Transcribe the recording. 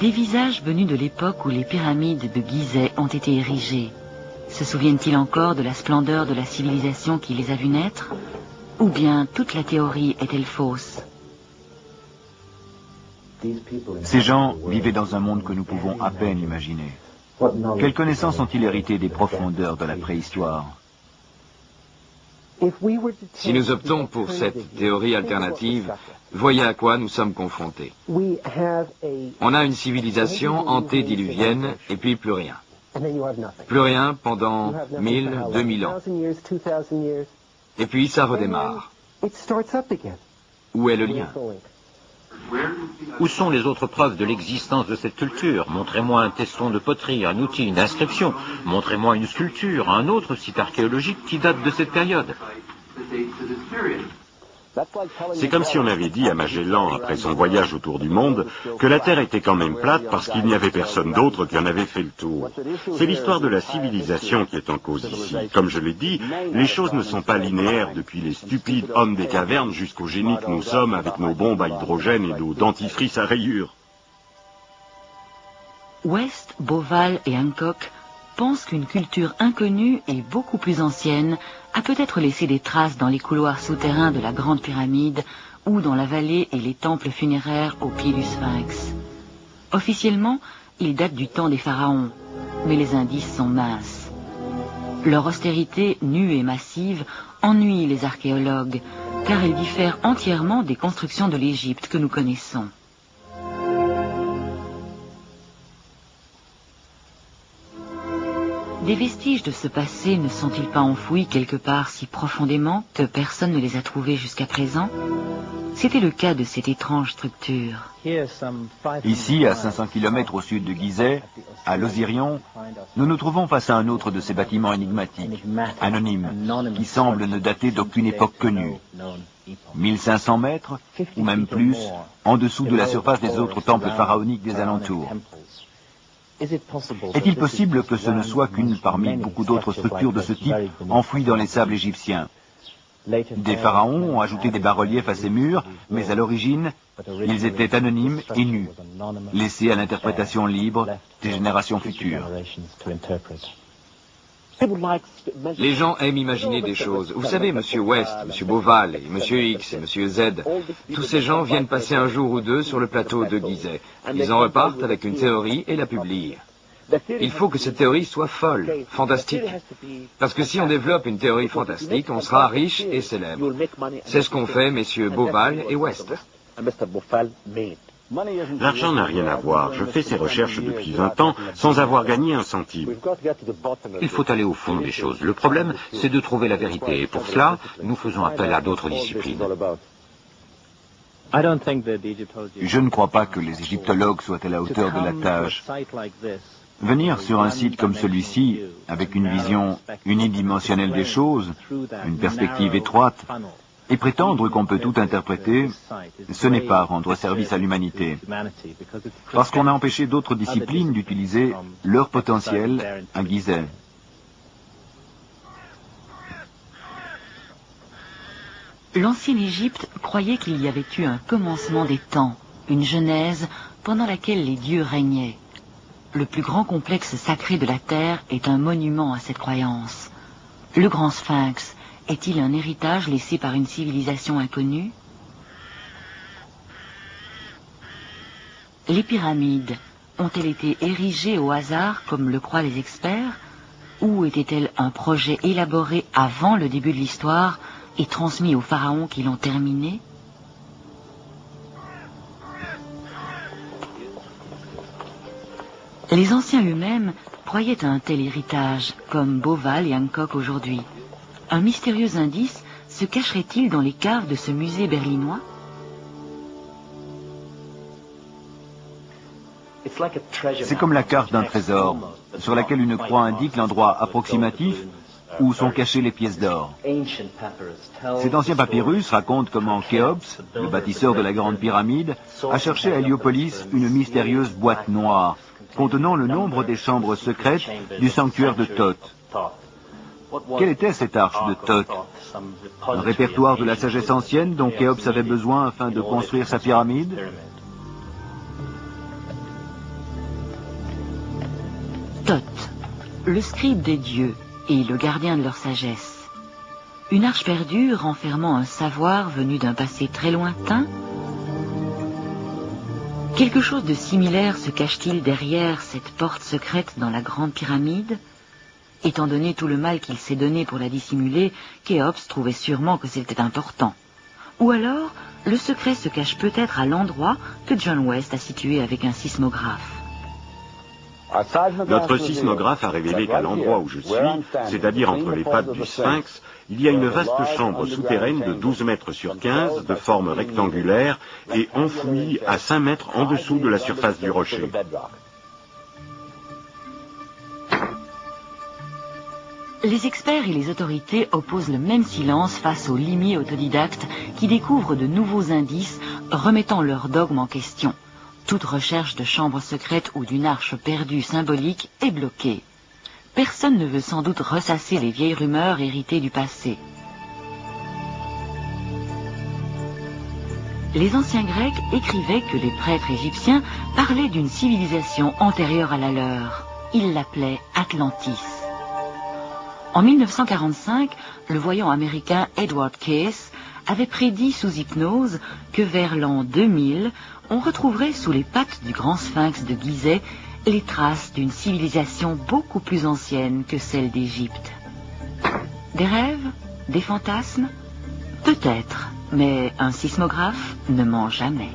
Des visages venus de l'époque où les pyramides de Gizeh ont été érigées. Se souviennent-ils encore de la splendeur de la civilisation qui les a vus naître? Ou bien toute la théorie est-elle fausse? Ces gens vivaient dans un monde que nous pouvons à peine imaginer. Quelles connaissances ont-ils hérité des profondeurs de la préhistoire? Si nous optons pour cette théorie alternative, voyez à quoi nous sommes confrontés. On a une civilisation antédiluvienne et puis plus rien. Plus rien pendant 1000, 2000 ans. Et puis ça redémarre. Où est le lien? Où sont les autres preuves de l'existence de cette culture? Montrez-moi un tesson de poterie, un outil, une inscription. Montrez-moi une sculpture, un autre site archéologique qui date de cette période. C'est comme si on avait dit à Magellan, après son voyage autour du monde, que la Terre était quand même plate parce qu'il n'y avait personne d'autre qui en avait fait le tour. C'est l'histoire de la civilisation qui est en cause ici. Comme je l'ai dit, les choses ne sont pas linéaires depuis les stupides hommes des cavernes jusqu'aux génies que nous sommes avec nos bombes à hydrogène et nos dentifrices à rayures. West, Bauval et Hancock pensent qu'une culture inconnue et beaucoup plus ancienne a peut-être laissé des traces dans les couloirs souterrains de la Grande Pyramide ou dans la vallée et les temples funéraires au pied du Sphinx. Officiellement, ils datent du temps des pharaons, mais les indices sont minces. Leur austérité nue et massive ennuie les archéologues, car elle diffère entièrement des constructions de l'Égypte que nous connaissons. Des vestiges de ce passé ne sont-ils pas enfouis quelque part si profondément que personne ne les a trouvés jusqu'à présent? C'était le cas de cette étrange structure. Ici, à 500 km au sud de Gizeh, à Losirion, nous nous trouvons face à un autre de ces bâtiments énigmatiques, anonymes, qui semblent ne dater d'aucune époque connue. 1500 mètres, ou même plus, en dessous de la surface des autres temples pharaoniques des alentours. Est-il possible que ce ne soit qu'une parmi beaucoup d'autres structures de ce type enfouies dans les sables égyptiens? Des pharaons ont ajouté des bas-reliefs à ces murs, mais à l'origine, ils étaient anonymes et nus, laissés à l'interprétation libre des générations futures. Les gens aiment imaginer des choses. Vous savez, Monsieur West, Monsieur Bauval, et Monsieur X et Monsieur Z, tous ces gens viennent passer un jour ou deux sur le plateau de Gizeh. Ils en repartent avec une théorie et la publient. Il faut que cette théorie soit folle, fantastique. Parce que si on développe une théorie fantastique, on sera riche et célèbre. C'est ce qu'ont fait messieurs Bauval et West. L'argent n'a rien à voir. Je fais ces recherches depuis 20 ans sans avoir gagné un centime. Il faut aller au fond des choses. Le problème, c'est de trouver la vérité. Et pour cela, nous faisons appel à d'autres disciplines. Je ne crois pas que les égyptologues soient à la hauteur de la tâche. Venir sur un site comme celui-ci, avec une vision unidimensionnelle des choses, une perspective étroite, et prétendre qu'on peut tout interpréter, ce n'est pas rendre service à l'humanité. Parce qu'on a empêché d'autres disciplines d'utiliser leur potentiel à Gizeh. L'ancienne Égypte croyait qu'il y avait eu un commencement des temps, une genèse pendant laquelle les dieux régnaient. Le plus grand complexe sacré de la Terre est un monument à cette croyance. Le grand Sphinx est-il un héritage laissé par une civilisation inconnue? Les pyramides ont-elles été érigées au hasard, comme le croient les experts, ou étaient-elles un projet élaboré avant le début de l'histoire et transmis aux pharaons qui l'ont terminé? Les anciens eux-mêmes croyaient à un tel héritage, comme Bauval et Hancock aujourd'hui. Un mystérieux indice se cacherait-il dans les caves de ce musée berlinois? C'est comme la carte d'un trésor, sur laquelle une croix indique l'endroit approximatif où sont cachées les pièces d'or. Cet ancien papyrus raconte comment Khéops, le bâtisseur de la Grande Pyramide, a cherché à Héliopolis une mystérieuse boîte noire, contenant le nombre des chambres secrètes du sanctuaire de Thoth. Quelle était cette arche de Thoth? Un répertoire de la sagesse ancienne dont Khéops avait besoin afin de construire sa pyramide? Thoth, le scribe des dieux et le gardien de leur sagesse. Une arche perdue renfermant un savoir venu d'un passé très lointain? Quelque chose de similaire se cache-t-il derrière cette porte secrète dans la grande pyramide? Étant donné tout le mal qu'il s'est donné pour la dissimuler, Khéops trouvait sûrement que c'était important. Ou alors, le secret se cache peut-être à l'endroit que John West a situé avec un sismographe. Notre sismographe a révélé qu'à l'endroit où je suis, c'est-à-dire entre les pattes du Sphinx, il y a une vaste chambre souterraine de 12 mètres sur 15, de forme rectangulaire, et enfouie à 5 mètres en dessous de la surface du rocher. Les experts et les autorités opposent le même silence face aux limiers autodidactes qui découvrent de nouveaux indices remettant leur dogme en question. Toute recherche de chambre secrète ou d'une arche perdue symbolique est bloquée. Personne ne veut sans doute ressasser les vieilles rumeurs héritées du passé. Les anciens Grecs écrivaient que les prêtres égyptiens parlaient d'une civilisation antérieure à la leur. Ils l'appelaient Atlantis. En 1945, le voyant américain Edward Cayce avait prédit sous hypnose que vers l'an 2000, on retrouverait sous les pattes du grand sphinx de Gizeh les traces d'une civilisation beaucoup plus ancienne que celle d'Égypte. Des rêves? Des fantasmes? Peut-être, mais un sismographe ne ment jamais.